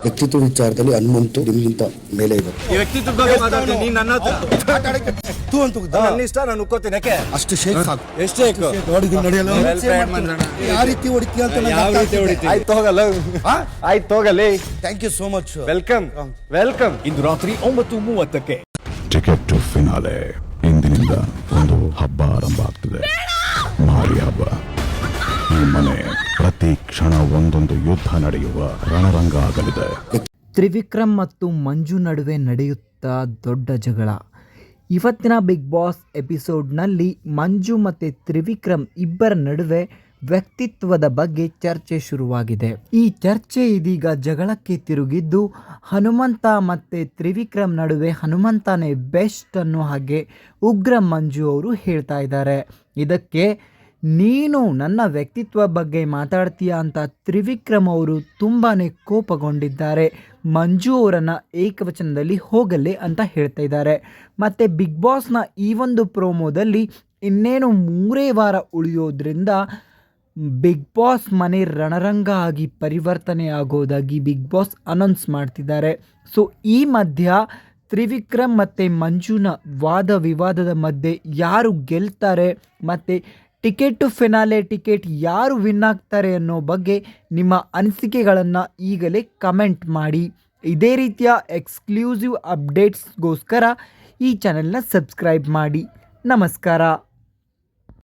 ವ್ಯಕ್ತಿತ್ವ ವಿಚಾರದಲ್ಲಿ ಹನುಮಂತು ನಿಮ್ಗಿಂತ ಮೇಲೆ ಇದೆ. ಈ ವ್ಯಕ್ತಿತ್ವದ ಬಗ್ಗೆ ಮಾತಾಡ್ತೀನಿ, ನೀನ್ ನನ್ನ ಹತ್ರ ನನ್ನ ಇಷ್ಟ, ನಾನು ಉಕ್ಕೋತೀನಿ. ಯಾಕೆ ಅಷ್ಟು ಶೇಕ್ ಸಾಕು. ಎಷ್ಟು ಬೇಕು ನಡೆಯಲ್ಲ ಯಾವ ರೀತಿ ಹೊಡಿತೀಯ ಅಂತ ಯಾವ ರೀತಿ ಹೊಡಿತೀನಿ? ಆಯ್ತು ಹೋಗಲ್ಲ, ಆಯ್ತು ಹೋಗಲಿ. Thank you so much. Welcome welcome. ಇಂದು ರಾತ್ರಿ 9:30ಕ್ಕೆ ಟಿಕೆಟ್ ಟು ಫಿನಾಲೆ. ಇಂದಿನಿಂದ ಒಂದು ಹಬ್ಬ ಆರಂಭ ಆಗ್ತದೆ, ಮಾರಿ ಹಬ್ಬ. ಈ ಮನೆ ಪ್ರತಿ ಕ್ಷಣ ಒಂದೊಂದು ಯುದ್ಧ ನಡೆಯುವ ರಣರಂಗ ಆಗಲಿದೆ. ತ್ರಿವಿಕ್ರಮ್ ಮತ್ತು ಮಂಜು ನಡುವೆ ನಡೆಯುತ್ತಾ ದೊಡ್ಡ ಜಗಳ. ಇವತ್ತಿನ ಬಿಗ್ ಬಾಸ್ ಎಪಿಸೋಡ್ನಲ್ಲಿ ಮಂಜು ಮತ್ತು ತ್ರಿವಿಕ್ರಮ್ ಇಬ್ಬರ ನಡುವೆ ವ್ಯಕ್ತಿತ್ವದ ಬಗ್ಗೆ ಚರ್ಚೆ ಶುರುವಾಗಿದೆ. ಈ ಚರ್ಚೆ ಇದೀಗ ಜಗಳಕ್ಕೆ ತಿರುಗಿದ್ದು ಹನುಮಂತ ಮತ್ತು ತ್ರಿವಿಕ್ರಮ್ ನಡುವೆ ಹನುಮಂತನೇ ಬೆಸ್ಟ್ ಅನ್ನೋ ಹಾಗೆ ಉಗ್ರ ಮಂಜು ಅವರು ಹೇಳ್ತಾ ಇದ್ದಾರೆ. ಇದಕ್ಕೆ ನೀನು ನನ್ನ ವ್ಯಕ್ತಿತ್ವ ಬಗ್ಗೆ ಮಾತಾಡ್ತೀಯಾ ಅಂತ ತ್ರಿವಿಕ್ರಮ್ ಅವರು ತುಂಬಾ ಕೋಪಗೊಂಡಿದ್ದಾರೆ. ಮಂಜು ಅವರನ್ನು ಏಕವಚನದಲ್ಲಿ ಹೋಗಲೇ ಅಂತ ಹೇಳ್ತಾ ಇದ್ದಾರೆ. ಮತ್ತು ಬಿಗ್ ಬಾಸ್ನ ಈ ಒಂದು ಪ್ರೋಮೋದಲ್ಲಿ ಇನ್ನೇನು 3 ವಾರ ಉಳಿಯೋದ್ರಿಂದ ಬಿಗ್ ಬಾಸ್ ಮನೆ ರಣರಂಗ ಆಗಿ ಪರಿವರ್ತನೆ ಆಗೋದಾಗಿ ಬಿಗ್ ಬಾಸ್ ಅನೌನ್ಸ್ ಮಾಡ್ತಿದ್ದಾರೆ. ಸೊ ಈ ಮಧ್ಯ ತ್ರಿವಿಕ್ರಮ್ ಮತ್ತು ಮಂಜುನ ವಾದ ವಿವಾದದ ಮಧ್ಯೆ ಯಾರು ಗೆಲ್ತಾರೆ ಮತ್ತು ಟಿಕೆಟ್ ಟು ಫಿನಾಲೆ ಟಿಕೆಟ್ ಯಾರು ವಿನ್ ಆಗ್ತಾರೆ ಅನ್ನೋ ಬಗ್ಗೆ ನಿಮ್ಮ ಅನಿಸಿಕೆಗಳನ್ನು ಈಗಲೇ ಕಮೆಂಟ್ ಮಾಡಿ. ಇದೇ ರೀತಿಯ ಎಕ್ಸ್ಕ್ಲೂಸಿವ್ ಅಪ್ಡೇಟ್ಸ್ಗೋಸ್ಕರ ಈ ಚಾನೆಲ್ನ ಸಬ್ಸ್ಕ್ರೈಬ್ ಮಾಡಿ. ನಮಸ್ಕಾರ.